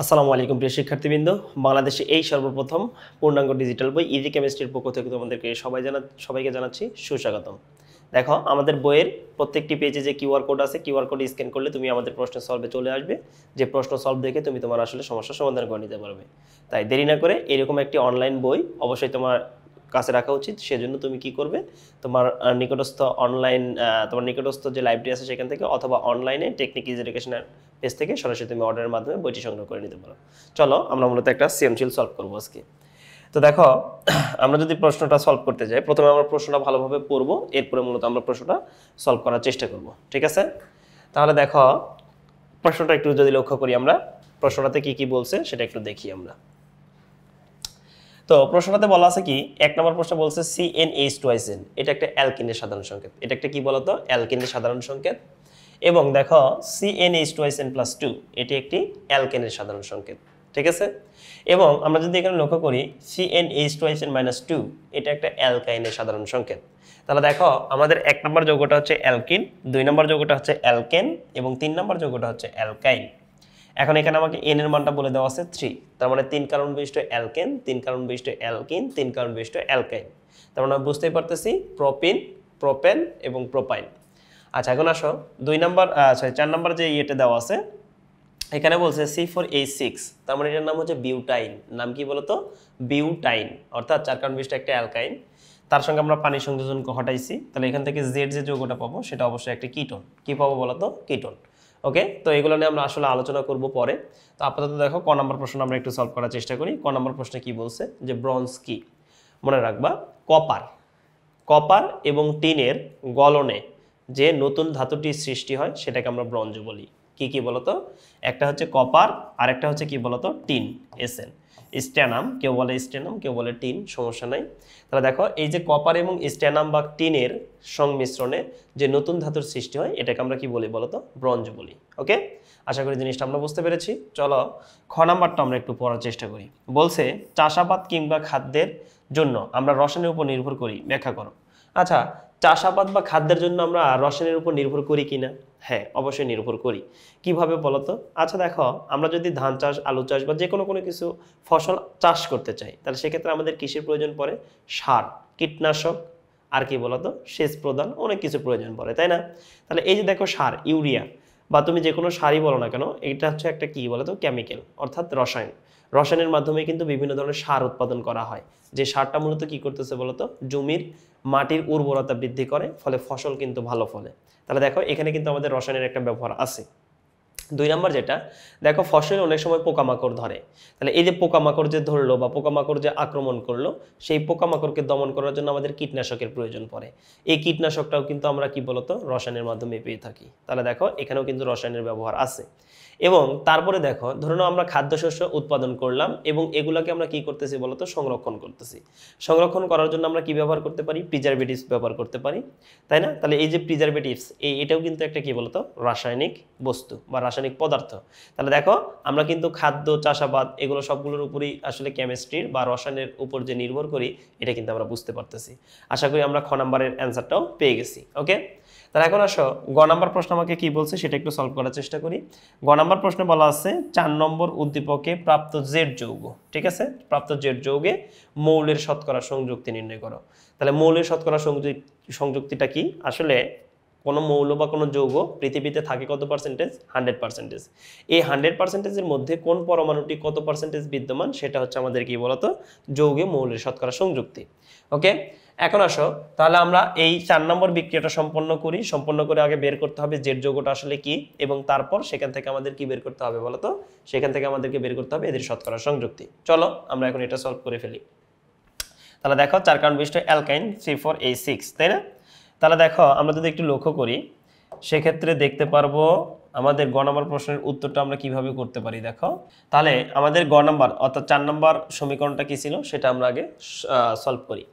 আসসালামু আলাইকুম প্রিয় শিক্ষার্থীবৃন্দ। বাংলাদেশে এই সর্বপ্রথম পূর্ণাঙ্গ ডিজিটাল বই ইজি কেমিস্ট্রির পক্ষ থেকে তোমাদেরকে সবাইকে জানাচ্ছি সুস্বাগতম। দেখো, আমাদের বইয়ের প্রত্যেকটি পেজে যে কিউআর কোড আছে, কিউআর কোড স্ক্যান করলে তুমি আমাদের প্রশ্ন সলভে চলে আসবে। যে প্রশ্ন সলভ দেখে তুমি তোমার আসলে সমস্যার সমাধান করে নিতে পারবে। তাই দেরি না করে এরকম একটি অনলাইন বই অবশ্যই তোমার কাছে রাখা উচিত। সেজন্য তুমি কি করবে, তোমার নিকটস্থ যে লাইব্রেরি আছে সেখান থেকে, অথবা অনলাইনে টেকনিক ইজি এডুকেশনের পেজ থেকে সরাসরি তুমি অর্ডারের মাধ্যমে বইটি সংগ্রহ করে নিতে পারো। চলো আমরা মূলত একটা সৃজনশীল সলভ করবো আজকে। তো দেখো, আমরা যদি প্রশ্নটা সলভ করতে যাই, প্রথমে আমরা প্রশ্নটা ভালোভাবে পড়বো, এরপরে মূলত আমরা প্রশ্নটা সলভ করার চেষ্টা করব। ঠিক আছে? তাহলে দেখো, প্রশ্নটা একটু যদি লক্ষ্য করি, আমরা প্রশ্নটাতে কি কি বলছে সেটা একটু দেখি আমরা। তো প্রশ্নটাতে বলা আছে কি, এক নম্বর প্রশ্ন বলছে CnH2SN, এটা একটা অ্যালকিনের সাধারণ সংকেত। এটা একটা কি বলতো, অ্যালকিনের সাধারণ সংকেত। এবং দেখো CnH2SN+2, এটি একটি অ্যালকেনের সাধারণ সংকেত। ঠিক আছে? এবং আমরা যদি এখানে লক্ষ্য করি CnH2SN-2, এটা একটা অ্যালকাইনের সাধারণ সংকেত। তাহলে দেখো, আমাদের এক নম্বর যৌগটা হচ্ছে অ্যালকিন, দুই নম্বর যৌগটা হচ্ছে অ্যালকেন, এবং তিন নম্বর যৌগটা হচ্ছে অ্যালকাইন। এখন এখানে আমাকে এন এর মানটা বলে দেওয়া আছে 3, তার মানে 3 কার্বন বিশিষ্ট অ্যালকেন, 3 কার্বন বিশিষ্ট অ্যালকিন, 3 কার্বন বিশিষ্ট অ্যালকাইন। তার মানে বুঝতেই পারতেছি প্রোপিন, প্রোপেন এবং প্রোপাইন। আচ্ছা, এখন আসো 4 নাম্বার যে ইয়েটা দেওয়া আছে, এখানে বলছে C4H6, তার মানে এটার নাম হচ্ছে বিউটাইন। নাম কি বলতো? বিউটাইন, অর্থাৎ 4 কার্বন বিশিষ্ট একটা অ্যালকাইন। তার সঙ্গে আমরা পানি সংযোজন হটাইছি, তাহলে এখান থেকে জেড যে যৌগটা পাবো সেটা অবশ্যই একটা কিটোন। কি পাবো বলতো? কিটোন। ওকে, তো এগুলো নিয়ে আমরা আসলে আলোচনা করব পরে। তো আপাতত দেখো, ক নম্বর প্রশ্ন আমরা একটু সলভ করার চেষ্টা করি। ক নম্বর প্রশ্নে কি বলছে, যে ব্রোঞ্জ কি? মনে রাখবা, কপার এবং টিনের গলনে যে নতুন ধাতুটির সৃষ্টি হয় সেটাকে আমরা ব্রোঞ্জ বলি। কি কি বলতো? একটা হচ্ছে কপার, আর একটা হচ্ছে কি বলতো? Tin, SN. স্ট্যানাম, কেউ বলে স্ট্যানাম, কেউ বলে টিন, সমস্যা নাই। তাহলে দেখো, এই যে কপার এবং স্ট্যানাম বা টিনের সংমিশ্রণে যে নতুন ধাতুর সৃষ্টি হয় এটাকে আমরা কি বলি বলতো? ব্রোঞ্জ বলি। ওকে, আশা করি জিনিসটা আমরা বুঝতে পেরেছি। চলো খ নাম্বারটা আমরা একটু পড়ার চেষ্টা করি। বলছে চাষাবাদ কিংবা খাদ্যের জন্য আমরা রসায়নের উপর নির্ভর করি, ব্যাখ্যা করো। আচ্ছা, চাষাবাদ বা খাদ্যের জন্য আমরা রসায়নের উপর নির্ভর করি কিনা? হ্যাঁ, অবশ্যই নির্ভর করি। কিভাবে বলতো? আচ্ছা দেখো, আমরা যদি ধান চাষ, আলু চাষ বা যে কোনো কিছু ফসল চাষ করতে চাই, তাহলে সেক্ষেত্রে আমাদের কিসের প্রয়োজন পড়ে? সার, কীটনাশক, আর কি বলতো? সেচ প্রদান, অনেক কিছু প্রয়োজন পড়ে, তাই না? তাহলে এই যে দেখো, সার, ইউরিয়া বা তুমি যে কোনো সারই বলো না কেন, এটা হচ্ছে একটা কি বলতো? কেমিক্যাল, অর্থাৎ রসায়ন। রসায়নের মাধ্যমে কিন্তু বিভিন্ন ধরনের সার উৎপাদন করা হয়। যে সারটা মূলত কি করতেছে বলতো? জমির মাটির উর্বরতা বৃদ্ধি করে, ফলে ফসল কিন্তু ভালো ফলে। তাহলে দেখো, এখানে কিন্তু আমাদের রসায়নের একটা ব্যবহার আছে। দুই নম্বর যেটা, দেখো ফসলে অনেক সময় পোকামাকড় ধরে। তাহলে এই যে পোকামাকড় যে ধরলো বা পোকামাকড় যে আক্রমণ করলো, সেই পোকামাকড়কে দমন করার জন্য আমাদের কীটনাশকের প্রয়োজন পড়ে। এই কীটনাশকটাও কিন্তু আমরা কি বলতো? রসায়নের মাধ্যমে পেয়ে থাকি। তাহলে দেখো, এখানেও কিন্তু রসায়নের ব্যবহার আছে। এবং তারপরে দেখো, ধরুন আমরা খাদ্যশস্য উৎপাদন করলাম এবং এগুলাকে আমরা কি করতেছি বলতো? সংরক্ষণ করতেছি। সংরক্ষণ করার জন্য আমরা কি ব্যবহার করতে পারি? প্রিজারভেটিভস ব্যবহার করতে পারি, তাই না? তাহলে এই যে প্রিজারভেটিভস, এটাও কিন্তু একটা কি বলতো? রাসায়নিক বস্তু বা রাসায়নিক পদার্থ। তাহলে দেখো, আমরা কিন্তু খাদ্য, চাষাবাদ, এগুলো সবগুলোর উপরই আসলে কেমিস্ট্রির বা রসায়নের উপর যে নির্ভর করি, এটা কিন্তু আমরা বুঝতে পারতেছি। আশা করি আমরা খ নাম্বারের অ্যান্সারটাও পেয়ে গেছি। ওকে, তাহলে এখন আসো, গ নাম্বার প্রশ্ন আমাকে কি বলছে সেটা একটু সলভ করার চেষ্টা করি। গ নাম্বার প্রশ্নে বলা আছে 4 নম্বর উদ্দীপকে প্রাপ্ত জেড যৌগ, ঠিক আছে, প্রাপ্ত জেড যৌগে মৌলের শতকরা সংযুক্তি নির্ণয় করো। তাহলে মৌলের শতকরা সংযুক্তিটা কি? আসলে কোনো মৌল বা কোনো যৌগ পৃথিবীতে থাকে কত পার্সেন্টেজ? 100%। এই 100%-এর মধ্যে কোন পরমাণুটি কত পার্সেন্টেজ বিদ্যমান, সেটা হচ্ছে আমাদের কি বলতো? যৌগে মৌলের শতকরা সংযুক্তি। ওকে, এখন আসো, তাহলে আমরা এই 4 নম্বর বিক্রিয়াটা সম্পন্ন করে আগে বের করতে হবে জেড যৌগটা আসলে কি, এবং তারপর সেখান থেকে আমাদের কি বের করতে হবে বলতো? সেখান থেকে আমাদেরকে বের করতে হবে এদের শতকরা সংযুক্তি। চলো আমরা এখন এটা সলভ করে ফেলি। তাহলে দেখো, 4 কার্বন বিশিষ্ট অ্যালকাইন C4H6, তাই না? তাহলে দেখো, আমরা যদি একটু লক্ষ্য করি, সেক্ষেত্রে দেখতে পারবো আমাদের গ নম্বর প্রশ্নের উত্তরটা আমরা কিভাবে করতে পারি। দেখো, তাহলে আমাদের গ নম্বর অর্থাৎ 4 নম্বর সমীকরণটা কি ছিল সেটা আমরা আগে সলভ করি।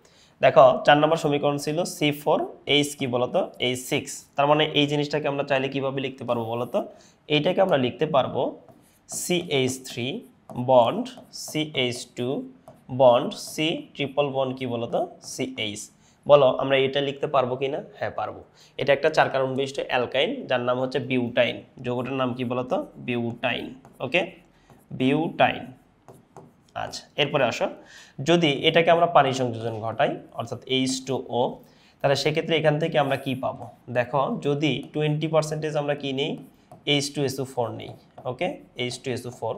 দেখো, 4 নম্বর সমীকরণ ছিল C4H কি বলতো? H6। তার মানে এই জিনিসটাকে আমরা চাইলে কিভাবে লিখতে পারবো বলতো? এইটাকে আমরা লিখতে পারবো CH3 bond CH2 bond C triple bond কি বলতো? CH। বলো, আমরা এটা লিখতে পারবো কিনা? হ্যাঁ, পারবো। এটা একটা 4 কার্বন বিশিষ্ট অ্যালকাইন, যার নাম হচ্ছে বিউটাইন। যৌগটার নাম কি বলতো? বিউটাইন। ওকে, বিউটাইন। আচ্ছা, এরপরে আসো, যদি এটাকে আমরা পানি সংযোজন ঘটাই অর্থাৎ H2O, তাহলে সেক্ষেত্রে এখান থেকে আমরা কি পাবো? দেখো, যদি 20% আমরা কি নিই, H2SO4 নিই, ওকে, H2SO4,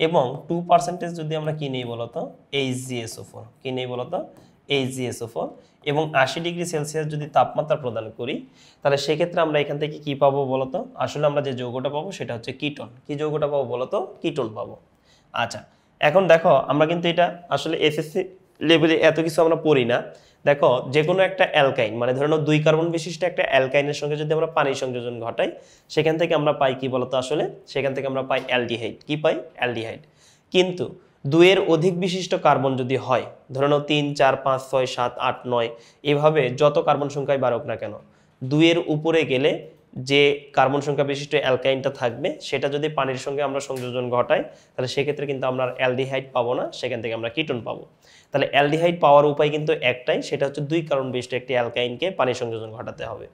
এবং 2% যদি আমরা কি নিই বলতো, HgSO4, কি নিই বলতো, HgSO4, এবং 80°C যদি তাপমাত্রা প্রদান করি, তাহলে সেক্ষেত্রে আমরা এখান থেকে কি পাবো বলতো? আসলে আমরা যে যৌগটা পাবো সেটা হচ্ছে কিটোন। কি যৌগটা পাবো বলতো? কিটোন পাবো। আচ্ছা, এখন দেখো, আমরা কিন্তু এটা আসলে এসএসসি লেভেলে এত কিছু আমরা পড়ি না। দেখো, যে কোনো একটা অ্যালকাইন, মানে ধরে নাও 2 কার্বন বিশিষ্ট একটা অ্যালকাইনের সঙ্গে যদি আমরা পানি সংযোজন ঘটাই, সেখান থেকে আমরা পাই কি বলতো? আসলে সেখান থেকে আমরা পাই অ্যালডিহাইড। কি পাই? অ্যালডিহাইড। কিন্তু 2 এর অধিক বিশিষ্ট কার্বন যদি হয়, ধরে নাও 3, 4, 5, 6, 7, 8, 9, এভাবে যত কার্বন সংখ্যায় বাড়ুক না কেন, 2 এর উপরে গেলে যে কার্বন সংখ্যা বিশিষ্ট অ্যালকাইনটা থাকবে, সেটা যদি পানির সঙ্গে আমরা সংযোজন ঘটাই, তাহলে সেক্ষেত্রে কিন্তু আমরা অ্যালডিহাইড পাবো না, সেখান থেকে আমরা কিটোন পাবো। তাহলে অ্যালডিহাইড পাওয়ার উপায় কিন্তু একটাই, সেটা হচ্ছে 2 কার্বন বিশিষ্ট একটি অ্যালকাইনকে পানি সংযোজন ঘটাতে হবে।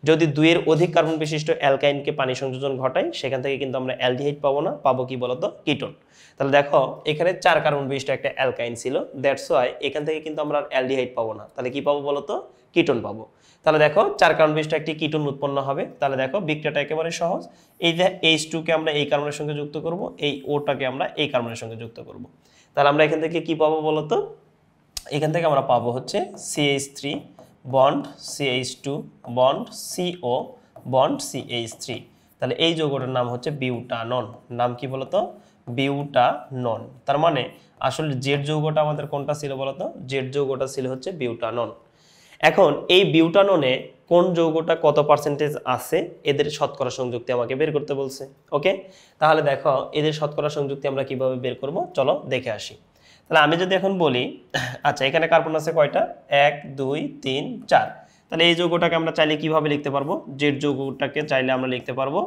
যদি 2 এর অধিক কার্বন বিশিষ্ট অ্যালকাইনকে পানি সংযোজন ঘটাই, সেখান থেকে কিন্তু আমরা অ্যালডিহাইড পাবো না, পাবো কি বলতো? কিটোন। তাহলে দেখো, এখানে 4 কার্বন বিশিষ্ট একটা অ্যালকাইন ছিল, দ্যাটস ওয়াই এখান থেকে কিন্তু আমরা অ্যালডিহাইড পাবো না। তাহলে কি পাবো বলতো? কিটোন পাবো। তাহলে দেখো, 4 কার্বন বিশিষ্ট একটি কিটোন উৎপন্ন হবে। তাহলে দেখো, বিক্রিয়াটা একেবারে সহজ। এই যে H2 কে আমরা এই কার্বনের সঙ্গে যুক্ত করব, এই O-টাকে আমরা এই কার্বনের সঙ্গে যুক্ত করব। তাহলে আমরা এখান থেকে কি পাবো বলতো? এখান থেকে আমরা পাবো হচ্ছে CH3 bond CH2 bond CO bond CH3। তাহলে এই যৌগটার নাম হচ্ছে বিউটানন। নাম কি বলতো? বিউটানন। তার মানে আসলে জেড যৌগটা আমাদের কোনটা ছিল বলতো? জেড যৌগটা ছিল হচ্ছে বিউটানন। এখন এই বিউটাননে কোন যৌগটা কত পার্সেন্টেজ আছে, এদের শতকরা সংযুক্তি আমাকে বের করতে বলছে। ওকে, তাহলে দেখো, এদের শতকরা সংযুক্তি আমরা কিভাবে বের করব, চলো দেখে আসি। তাহলে আমি যদি এখন বলি, আচ্ছা, এখানে কার্বন আছে কয়টা? 1, 2, 3, 4। তাহলে এই যৌগটাকে আমরা চাইলে কিভাবে লিখতে পারবো? জেড যৌগটাকে চাইলে আমরা লিখতে পারবো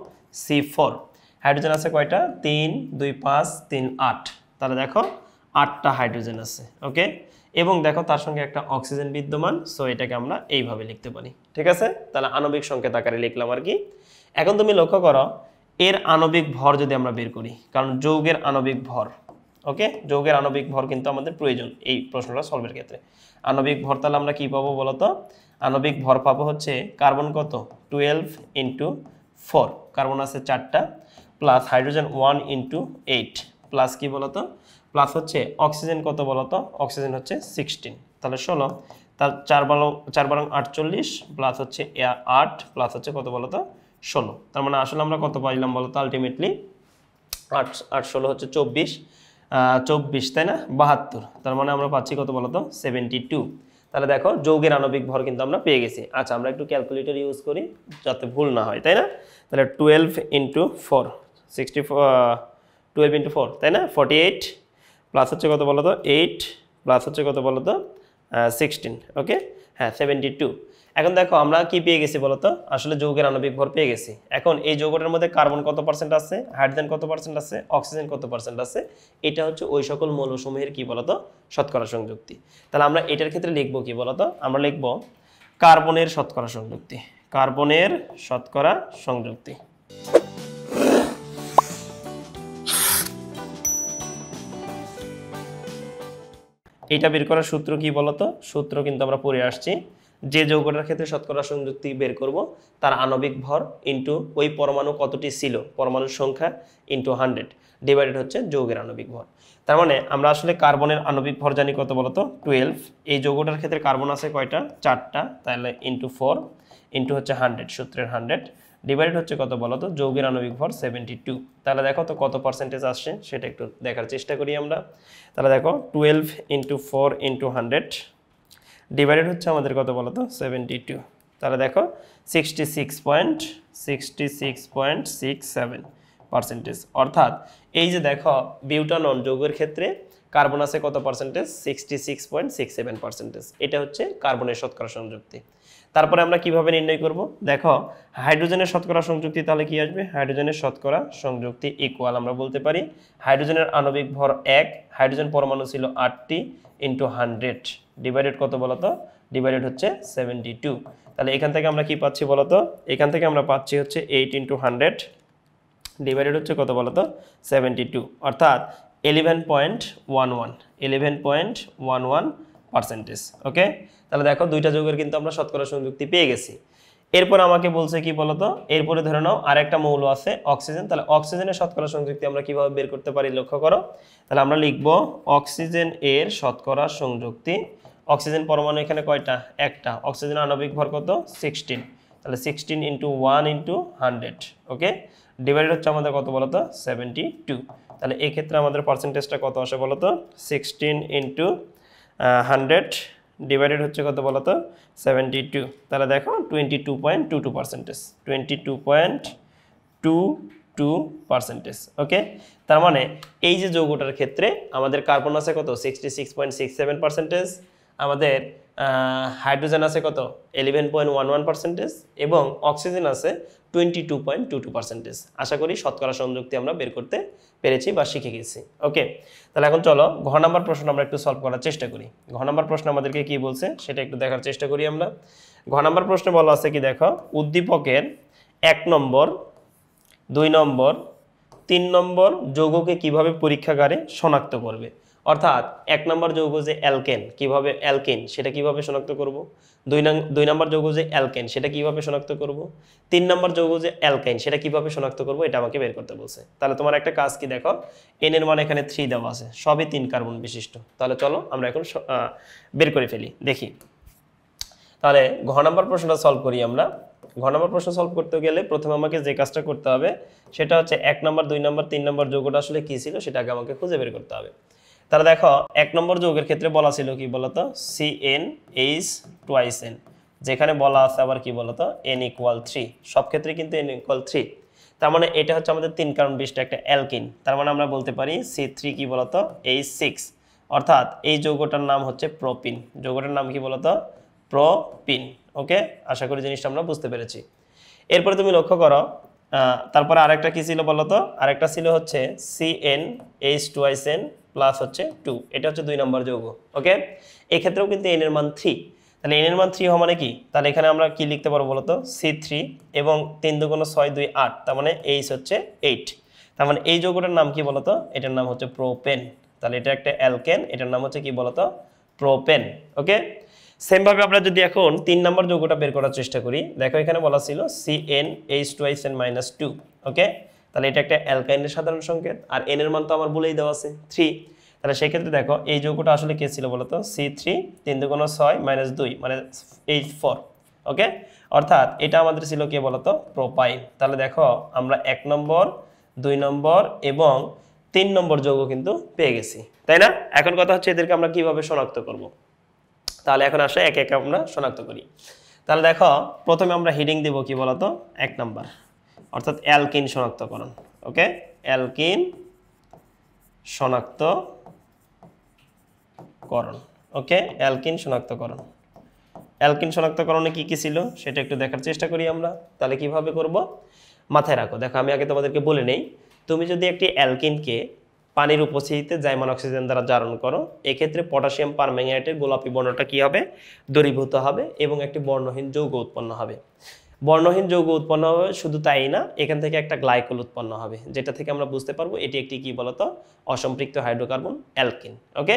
C4। হাইড্রোজেন আছে কয়টা? 3, 2, 5, 3, 8। তাহলে দেখো, 8টা হাইড্রোজেন আছে। ওকে, এবং দেখো তার সঙ্গে একটা অক্সিজেন বিদ্যমান, সো এটাকে আমরা এইভাবে লিখতে পারি। ঠিক আছে, তাহলে আণবিক সংকেত আকারে লিখলাম আর কি। এখন তুমি লক্ষ্য করো, এর আণবিক ভর যদি আমরা বের করি, কারণ যৌগের আণবিক ভর, ওকে, যৌগের আণবিক ভর কিন্তু আমাদের প্রয়োজন এই প্রশ্নটা সলভের ক্ষেত্রে। আণবিক ভর তাহলে আমরা কি পাবো বলতো? আণবিক ভর পাবো হচ্ছে কার্বন কত? 12 × 4, কার্বন আছে 4টা, প্লাস হাইড্রোজেন 1 × 8, প্লাস কি বলতো? প্লাস হচ্ছে অক্সিজেন কত বলতো? অক্সিজেন হচ্ছে 16, তাহলে 16, তার 4 বারং 48, প্লাস হচ্ছে 8, প্লাস হচ্ছে কত বলতো? 16। তার মানে আসলে আমরা কত পাইলাম বলতো? আলটিমেটলি 8 8 16 হচ্ছে 24, 24 তাই না? 72। তার মানে আমরা পাচ্ছি কত বলতো? 72। তাহলে দেখো, যৌগের আণবিক ভর কিন্তু আমরা পেয়ে গেছি। আচ্ছা, আমরা একটু ক্যালকুলেটর ইউজ করি যাতে ভুল না হয়, তাই না? তাহলে 12 × 4, 64, 12 × 4 তাই না? 48, প্লাস হচ্ছে কত বলতো? 8, প্লাস হচ্ছে কত বলতো? 16। ওকে, হ্যাঁ, 72। এখন দেখো, আমরা কি পেয়ে গেছি বলতো? আসলে যৌগের আণবিক ভর পেয়ে গেছি। এখন এই যৌগটার মধ্যে কার্বন কত পার্সেন্ট আছে, হাইড্রোজেন কত পার্সেন্ট আছে, অক্সিজেন কত পার্সেন্ট আছে, এটা হচ্ছে ওই সকল মৌলসমূহের কি বলতো? শতকরা সংযুক্তি। তাহলে আমরা এটার ক্ষেত্রে লিখবো কি বলতো? আমরা লিখবো কার্বনের শতকরা সংযুক্তি। কার্বনের শতকরা সংযুক্তি। এটা বের করার সূত্র কি বলতো? সূত্র কিন্তু আমরা পড়ে আসছি। যে যৌগটার ক্ষেত্রে শতকরা সংযুক্তি বের করব, তার আণবিক ভর ইনটু ওই পরমাণু কতটি ছিল, পরমাণুর সংখ্যা ইনটু 100 ডিভাইডেড হচ্ছে যৌগের আণবিক ভর। তার মানে আমরা আসলে কার্বনের আণবিক ভর জানি কত বলতো? 12। এই যৌগটার ক্ষেত্রে কার্বন আছে কয়টা? 4টা, তাহলে ইনটু 4 ইনটু হচ্ছে 100, সূত্রের 100 ডিভাইডেড হচ্ছে কত বলতো? যৌগের আণবিক ভর 72। তাহলে দেখো তো কত পার্সেন্টেজ আসছে, সেটা একটু দেখার চেষ্টা করি আমরা। তাহলে দেখো, 12 × 4 × 100 ডিভাইডেড হচ্ছে আমাদের কত বলতো? 72। তাহলে দেখো, 66.67%। অর্থাৎ এই যে দেখো, বিউটানন যৌগের ক্ষেত্রে কার্বন আছে কত পার্সেন্টেজ? 66.67%। এটা হচ্ছে কার্বনের শতকরা সংযুক্তি। তারপরে আমরা কিভাবে নির্ণয় করব? দেখো, হাইড্রোজেনের শতকরা সংযুক্তি তাহলে কি আসবে? হাইড্রোজেনের শতকরা সংযুক্তি ইকুয়াল আমরা বলতে পারি হাইড্রোজেনের আণবিক ভর 1, হাইড্রোজেন পরমাণু ছিল 8টি, ইনটু 100 ডিভাইডেড কত বলতো? ডিভাইডেড হচ্ছে 72। তাহলে এখান থেকে আমরা কি পাচ্ছি বলতো? এখান থেকে আমরা পাচ্ছি হচ্ছে 8 × 100 ডিভাইডেড হচ্ছে কত বলো তো 72, অর্থাৎ 11.11%। ওকে, তাহলে দেখো দুইটা যৌগের কিন্তু আমরা শতকরা সংযুক্তি পেয়ে গেছি। এরপর আমাকে বলছে কি বলতো, এরপরে ধরে নাও আরেকটা মৌল আছে অক্সিজেন। তাহলে অক্সিজেনের শতকরা সংযুক্তি আমরা কিভাবে বের করতে পারি লক্ষ্য করো। তাহলে আমরা লিখব অক্সিজেন এর শতকরা সংযুক্তি। অক্সিজেন পরমাণু এখানে কয়টা? একটা। অক্সিজেন আণবিক ভর কত? 16। তাহলে 16 × 1 × 100। ওকে, ডিভাইডেড হচ্ছে আমাদের কত বলতো 72। তাহলে এই ক্ষেত্রে আমাদের পার্সেন্টেজটা কত আসে বলতো 16 × 100 ডিভাইডেড হচ্ছে কত বলতো 72। তাহলে দেখো 22.22%, 22.22%। ওকে, তার মানে এই যে যৌগটার ক্ষেত্রে আমাদের কার্বন আছে কত 66.67%, আমাদের হাইড্রোজেন আছে কত 11.11% এবং অক্সিজেন আছে 22.22%। আশা করি শতকরা সংযুক্তি আমরা বের করতে পেরেছি বা শিখে গেছি। ওকে, তাহলে এখন চলো ঘ নাম্বার প্রশ্ন আমরা একটু সলভ করার চেষ্টা করি। ঘ নাম্বার প্রশ্ন আমাদেরকে কি বলছে সেটা একটু দেখার চেষ্টা করি আমরা। ঘ নাম্বার প্রশ্নে বলা আছে কি দেখো, উদ্দীপকের 1 নম্বর 2 নম্বর 3 নম্বর যৌগকে কিভাবে পরীক্ষাগারে শনাক্ত করবে। অর্থাৎ 1 নম্বর যৌগ যে অ্যালকেন, কিভাবে অ্যালকেন সেটা কিভাবে শনাক্ত করব। 2 নম্বর যৌগ যে অ্যালকেন সেটা কিভাবে শনাক্ত করব। 3 নম্বর যৌগ যে অ্যালকেন সেটা কিভাবে শনাক্ত করব, এটা আমাকে বের করতে বলছে। তাহলে তোমার একটা কাজ কি দেখো, এন এর মান এখানে 3 দেওয়া আছে, সবই 3 কার্বন বিশিষ্ট। তাহলে চলো আমরা এখন বের করে ফেলি, দেখি। তাহলে ঘ নম্বর প্রশ্নটা সলভ করি আমরা। ঘ নম্বর প্রশ্ন সলভ করতে গেলে প্রথমে আমাকে যে কাজটা করতে হবে সেটা হচ্ছে 1 নম্বর 2 নম্বর 3 নম্বর যৌগটা আসলে কি ছিল সেটা আগে আমাকে খুঁজে বের করতে হবে। তাহলে দেখো 1 নম্বর যৌগের ক্ষেত্রে বলা ছিল কি বলতো CnH2n, যেখানে বলা আছে আবার কি বলতো n = 3, সব ক্ষেত্রে কিন্তু n = 3। তার মানে এটা হচ্ছে আমাদের 3 কার্বন বিশিষ্ট একটা অ্যালকিন। তার মানে আমরা বলতে পারি C3 কি বলতো H6, অর্থাৎ এই যৌগটার নাম হচ্ছে প্রোপিন। যৌগটার নাম কি বলতো প্রোপিন। ওকে, আশা করি জিনিসটা আমরা বুঝতে পেরেছি। এরপরে তুমি লক্ষ্য করো তারপরে আরেকটা কি ছিল বলতো, আরেকটা ছিল হচ্ছে CnH2n প্লাস হচ্ছে 2, এটা হচ্ছে 2 নম্বর যৌগ। ওকে, এই ক্ষেত্রেও কিন্তু n এর মান 3। তাহলে n এর মান 3 হওয়া মানে কি, তাহলে এখানে আমরা কি লিখতে পারবো বলতো C3 এবং 3 × 2 = 6 2 8, তার মানে H হচ্ছে 8। তার মানে এই যৌগটার নাম কি বলতো, এটার নাম হচ্ছে প্রোপেন। তাহলে এটা একটা অ্যালকেন, এটার নাম হচ্ছে কি বলতো প্রোপেন। ওকে, সেম ভাবে আমরা যদি এখন 3 নম্বর যৌগটা বের করার চেষ্টা করি, দেখো এখানে বলা ছিল CnH2n-2। ওকে, তাহলে এটা একটা অ্যালকাইনের সাধারণ সংকেত, আর n এর মান তো আমার বলেই দেওয়া আছে 3। তাহলে সেই ক্ষেত্রে দেখো এই যৌগটা আসলে কে ছিল বলতো C3 3 × 6 - 2 মানে H4। ওকে, অর্থাৎ এটা আমাদের ছিল কে বলতো প্রোপাইন। তাহলে দেখো আমরা 1 নম্বর 2 নম্বর এবং 3 নম্বর যৌগ কিন্তু পেয়ে গেছি, তাই না? এখন কথা হচ্ছে এদেরকে আমরা কিভাবে শনাক্ত করব। তাহলে এখন আসলে একে একে আমরা শনাক্ত করি। তাহলে দেখো প্রথমে আমরা হিডিং দেব কি বলতো 1 নম্বর, অর্থাৎ অ্যালকিন শনাক্তকরণ। ওকে, অ্যালকিন শনাক্তকরণ। ওকে, অ্যালকিন শনাক্তকরণ। অ্যালকিন শনাক্তকরণে কি কি ছিল সেটা একটু দেখার চেষ্টা করি আমরা। তাহলে কিভাবে করব মাথায় রাখো। দেখো আমি আগে তোমাদেরকে বলে নেই, তুমি যদি একটি অ্যালকিনকে পানির উপস্থিতিতে জাইমান অক্সিজেন দ্বারা জারণ করো, এক্ষেত্রে পটাশিয়াম পারম্যাঙ্গানেটের গোলাপি বর্ণটা কি হবে দ্রবীভূত হবে এবং একটি বর্ণহীন যৌগ উৎপন্ন হবে। বর্ণহীন যৌগ উৎপন্ন হবে, শুধু তাই না, এখান থেকে একটা গ্লাইকোল উৎপন্ন হবে, যেটা থেকে আমরা বুঝতে পারবো এটি একটি কি বলতো অসম্পৃক্ত হাইড্রোকার্বন অ্যালকিন। ওকে,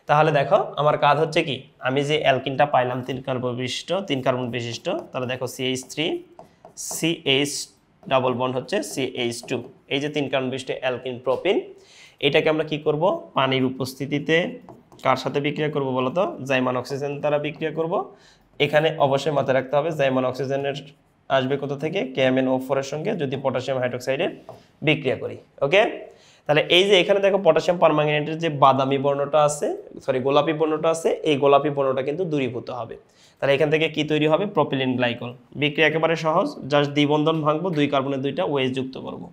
তাহলে দেখো আমার কাজ হচ্ছে কি, আমি যে অ্যালকিনটা পাইলাম 3 কার্বন বিশিষ্ট, তাহলে দেখো CH3 CH ডাবল বন্ড হচ্ছে CH2, এই যে 3 কার্বন বিশিষ্ট অ্যালকিন প্রোপিন, এটাকে আমরা কি করব পানির উপস্থিতিতে কার সাথে বিক্রিয়া করব বলতো জাইমান অক্সিজেন দ্বারা বিক্রিয়া করব। এখানে অবশ্যই মাথায় রাখতে হবে জাইমান অক্সিজেনের আসবে কোথা থেকে KMnO4 এর সঙ্গে যদি পটাশিয়াম হাইড্রোক্সাইডের বিক্রিয়া করি। ওকে, তাহলে এই যে এখানে দেখো পটাশিয়াম পারম্যাঙ্গানেটের যে বাদামি বর্ণটা আছে, গোলাপি বর্ণটা আছে, এই গোলাপি বর্ণটা কিন্তু দূরীভূত হবে। তাহলে এখান থেকে কি তৈরি হবে প্রোপিলিন গ্লাইকল। বিক্রিয়া একেবারে সহজ, জাস্ট দ্বিবন্ধন ভাঙবো, 2 কার্বনের 2টা ওএইচ যুক্ত করব।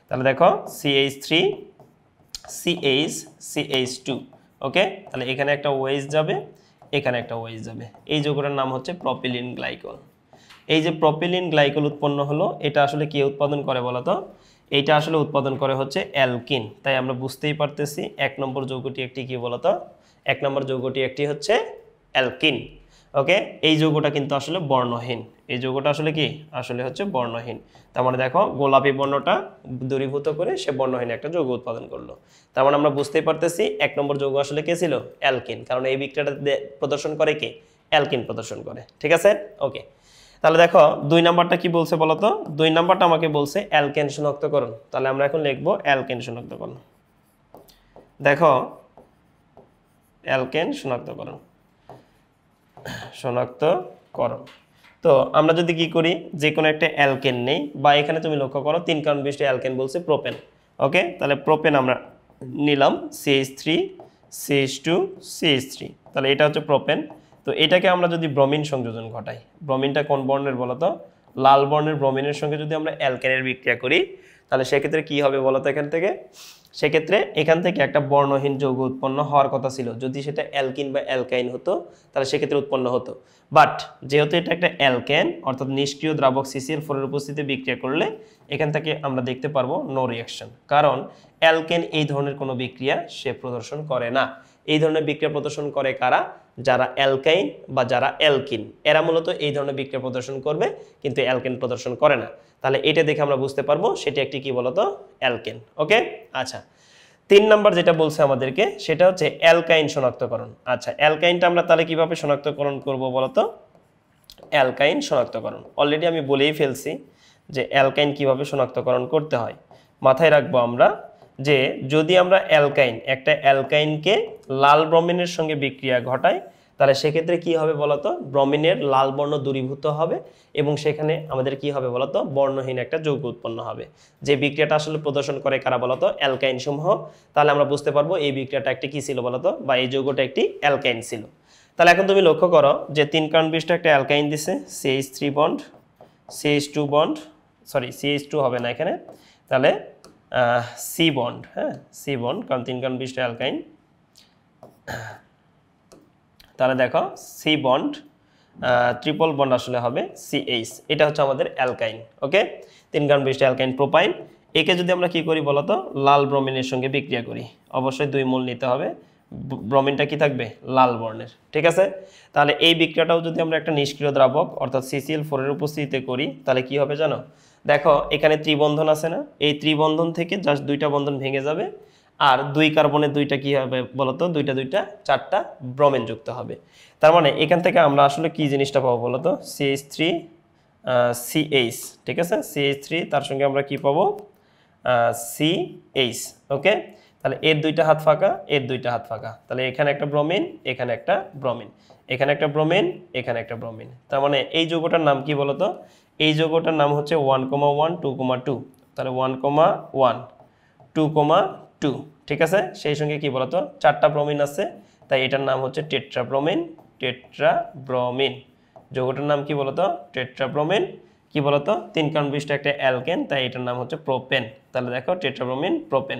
তাহলে দেখো CH3 CH2। ওকে, তাহলে এখানে একটা ওএইচ যাবে, এখানে একটা ওএইচ যাবে, এই যৌগটার নাম হচ্ছে প্রোপিলিন গ্লাইকল। এই যে প্রোপিলিন গ্লাইকল উৎপন্ন হলো, এটা আসলে কি উৎপাদন করে বলতো, এইটা আসলে উৎপাদন করে হচ্ছে অ্যালকিন। তাই আমরা বুঝতেই পারতেছি 1 নম্বর যৌগটি একটি কি বলতো 1 নম্বর যৌগটি একটি হচ্ছে অ্যালকিন। ওকে, এই যৌগটা কিন্তু আসলে বর্ণহীন, এই যৌগটা আসলে কি আসলে হচ্ছে বর্ণহীন। তার মানে দেখো গোলাপি বর্ণটা দূরীভূত করে সে বর্ণহীন একটা যৌগ উৎপাদন করলো। তার মানে আমরা বুঝতেই পারতেছি 1 নম্বর যৌগ আসলে কে ছিল, অ্যালকিন, কারণ এই বিক্রিয়াটা প্রদর্শন করে কে, অ্যালকিন প্রদর্শন করে। ঠিক আছে, ওকে। তাহলে দেখো 2 নাম্বারটা কি বলছে বলো তো, 2 নাম্বারটা আমাকে বলছে অ্যালকেন শনাক্তকরণ। তাহলে আমরা এখন লিখবো অ্যালকেন শনাক্তকরণ। দেখো অ্যালকেন শনাক্তকরণ, শনাক্তকরণ। তো আমরা যদি কি করি, যে কোনো একটা অ্যালকেন নেই, বা এখানে তুমি লক্ষ্য করো 3 কারণ বিশিষ্ট অ্যালকেন বলছে প্রোপেন। ওকে, তাহলে প্রোপেন আমরা নিলাম CH3 CH2 CH3, তাহলে এটা হচ্ছে প্রোপেন। তো এটাকে আমরা যদি ব্রোমিন সংযোজন ঘটাই, ব্রোমিনটা কোন বর্ণের বলতো, লাল বর্ণের ব্রোমিনের সঙ্গে যদি আমরা অ্যালকেনের বিক্রিয়া করি, তাহলে সেক্ষেত্রে কি হবে বলতো, এখান থেকে সেক্ষেত্রে এখান থেকে একটা বর্ণহীন যৌগ উৎপন্ন হওয়ার কথা ছিল। যদি সেটা অ্যালকিন বা অ্যালকাইন হতো তাহলে সেক্ষেত্রে উৎপন্ন হতো, বাট যেহেতু এটা একটা অ্যালকেন অর্থাৎ নিষ্ক্রিয় দ্রাবক CCl4 এর উপস্থিতিতে বিক্রিয়া করলে এখান থেকে আমরা দেখতে পারবো নো রিঅ্যাকশন, কারণ অ্যালকেন এই ধরনের কোনো বিক্রিয়া সে প্রদর্শন করে না। এই ধরনের বিক্রিয়া প্রদর্শন করে কারা, যারা অ্যালকাইন বা যারা অ্যালকিন, এরা মূলত এই ধরনের বিক্রিয়া প্রদর্শন করবে, কিন্তু অ্যালকেন প্রদর্শন করে না। তাহলে এটা দেখে আমরা বুঝতে পারবো সেটি একটি কি বলতো, অ্যালকেন। ওকে, আচ্ছা 3 নাম্বার যেটা বলছে আমাদেরকে সেটা হচ্ছে অ্যালকাইন শনাক্তকরণ। আচ্ছা অ্যালকাইনটা আমরা তাহলে কিভাবে শনাক্তকরণ করব বলতো, অ্যালকাইন শনাক্তকরণ অলরেডি আমি বলেই ফেলছি যে অ্যালকাইন কিভাবে শনাক্তকরণ করতে হয়। মাথায় রাখবো আমরা যে যদি আমরা একটা অ্যালকাইনকে লাল ব্রোমিনের সঙ্গে বিক্রিয়া ঘটাই, তাহলে সেক্ষেত্রে কি হবে বলতো, ব্রোমিনের লাল বর্ণ দূরীভূত হবে এবং সেখানে আমাদের কি হবে বলতো, বর্ণহীন একটা যৌগ উৎপন্ন হবে। যে বিক্রিয়াটা আসলে প্রদর্শন করে কারা বলতো, অ্যালকাইন সমূহ। তাহলে আমরা বুঝতে পারবো এই বিক্রিয়াটা একটি কি ছিল বলতো, বা এই যৌগটা একটি অ্যালকাইন ছিল। তাহলে এখন তুমি লক্ষ্য করো যে 3 কারণ বিশিষ্ট একটা অ্যালকাইন দিছে, CH3 bond CH2 bond, sorry CH2 হবে না এখানে, তাহলে C বন্ড, হ্যাঁ C বন্ড, কারণ 3 কারণ বিশিষ্ট অ্যালকাইন। তাহলে দেখো C বন্ড ট্রিপল বন্ড আসলে হবে CH, এটা হচ্ছে আমাদের অ্যালকাইন। ওকে, 3 কারণ বিশিষ্ট অ্যালকাইন প্রোপাইন। একে যদি আমরা কি করি বলতো, লাল ব্রোমিনের সঙ্গে বিক্রিয়া করি, অবশ্যই 2 মোল নিতে হবে, ব্রোমিনটা কি থাকবে, লাল বর্ণের। ঠিক আছে, তাহলে এই বিক্রিয়াটাও যদি আমরা একটা নিষ্ক্রিয় দ্রাবক অর্থাৎ CCl4 এর উপস্থিতিতে করি, তাহলে কি হবে জানো, দেখো এখানে ত্রিবন্ধন আছে না, এই ত্রিবন্ধন থেকে জাস্ট 2টা বন্ধন ভেঙে যাবে, আর 2 কার্বনের 2টা কি হবে বলতো, 2টা 4টা ব্রোমিন যুক্ত হবে। তার মানে এখান থেকে আমরা আসলে কি জিনিসটা পাবো বলতো, CH3 CH, ঠিক আছে, CH3 তার সঙ্গে আমরা কি পাবো, CH। ওকে, তাহলে এর 2টা হাত ফাঁকা, এর 2টা হাত ফাঁকা, তাহলে এখানে একটা ব্রোমিন, এখানে একটা ব্রোমিন, এখানে একটা ব্রোমিন, এখানে একটা ব্রোমিন। তার মানে এই যৌগটার নাম কি বলতো, এই যৌগটার নাম হচ্ছে 1,1 2,2, তাহলে 1,1 2,2। ঠিক আছে, সেই সঙ্গে কি বলতো 4টা ব্রোমিন আছে, তাই এটার নাম হচ্ছে টেট্রাব্রোমিন, টেট্রাব্রোমিন। যৌগটার নাম কি বলতো, টেট্রাব্রোমিন। কি বলতো, 3 কারণ বিশিষ্ট একটা অ্যালকেন, তাই এটার নাম হচ্ছে প্রোপেন। তাহলে দেখো টেট্রাব্রোমিন প্রোপেন।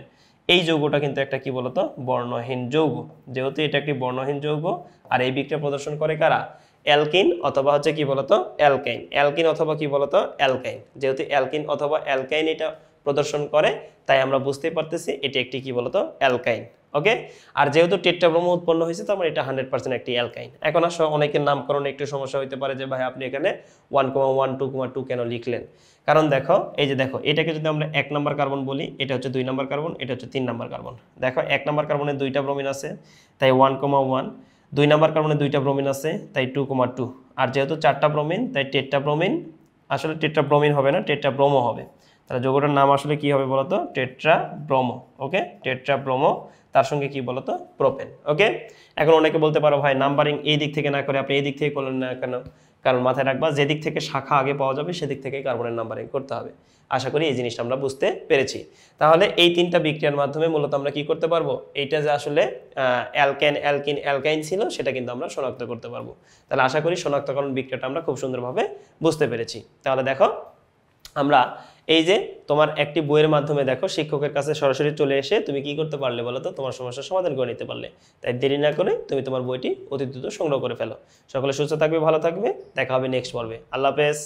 এই যৌগটা কিন্তু একটা কি বলতো, বর্ণহীন যৌগ। যেহেতু এটা একটি বর্ণহীন যৌগ আর এই বিক্রিয়া প্রদর্শন করে কারা, অ্যালকিন অথবা হচ্ছে কি বলতো, অ্যালকাইন। অ্যালকিন অথবা কি বলতো, অ্যালকাইন। যেহেতু অ্যালকিন অথবা অ্যালকাইন এটা প্রদর্শন করে, তাই আমরা বুঝতেই পারতেছি এটি একটি কি বলতো, অ্যালকাইন। ওকে, আর যেহেতু টেট্রাব্রোমো উৎপন্ন হয়েছে, তো আমরা এটা 100% একটি অ্যালকাইন। এখন আসো অনেকের নামকরণে একটু সমস্যা হতে পারে যে ভাই আপনি এখানে 1,1 2,2 কেন লিখলেন। কারণ দেখো এই যে দেখো, এটাকে যদি আমরা 1 নম্বর কার্বন বলি, এটা হচ্ছে 2 নম্বর কার্বন, এটা হচ্ছে 3 নম্বর কার্বন। দেখো 1 নম্বর কার্বনে 2টা ব্রোমিন আছে, তাই 1,1। 2 নম্বর কার্বনে 2টা ব্রোমিন আছে, তাই 2,2। আর যেহেতু 4টা ব্রোমিন, তাই টেট্রাব্রোমিন, আসলে টেট্রাব্রোমিন হবে না, টেট্রাব্রোমো হবে। তাহলে যৌগটার নাম আসলে কি হবে বলতো, টেট্রাব্রোমো। ওকে, টেট্রাব্রোমো, তার সঙ্গে কি বলতো, প্রোপেন। ওকে, এখন অনেকে বলতে পারো ভাই নাম্বারিং এই দিক থেকে না করে আপনি এই দিক থেকে করলেন না কেন, কারণ মাথায় রাখবা যে দিক থেকে শাখা আগে পাওয়া যাবে সেদিক থেকে কার্বনের নাম্বারিং করতে হবে। আশা করি এই জিনিসটা আমরা বুঝতে পেরেছি। তাহলে এই 3টা বিক্রিয়ার মাধ্যমে মূলত আমরা কি করতে পারবো, এইটা যে আসলে অ্যালকেন অ্যালকিন অ্যালকাইন ছিল সেটা কিন্তু আমরা শনাক্ত করতে পারবো। তাহলে আশা করি শনাক্তকরণ বিক্রিয়াটা আমরা খুব সুন্দরভাবে বুঝতে পেরেছি। তাহলে দেখো আমরা এই যে তোমার একটি বইয়ের মাধ্যমে দেখো শিক্ষকের কাছে সরাসরি চলে এসে তুমি কি করতে পারলে বলো তো, তোমার সমস্যার সমাধান করে নিতে পারলে। তাই দেরি না করে তুমি তোমার বইটি অতি দ্রুত সংগ্রহ করে ফেলো। সকলে সুস্থ থাকবে, ভালো থাকবে, দেখা হবে নেক্সট পর্বে। আল্লাহ হাফেজ।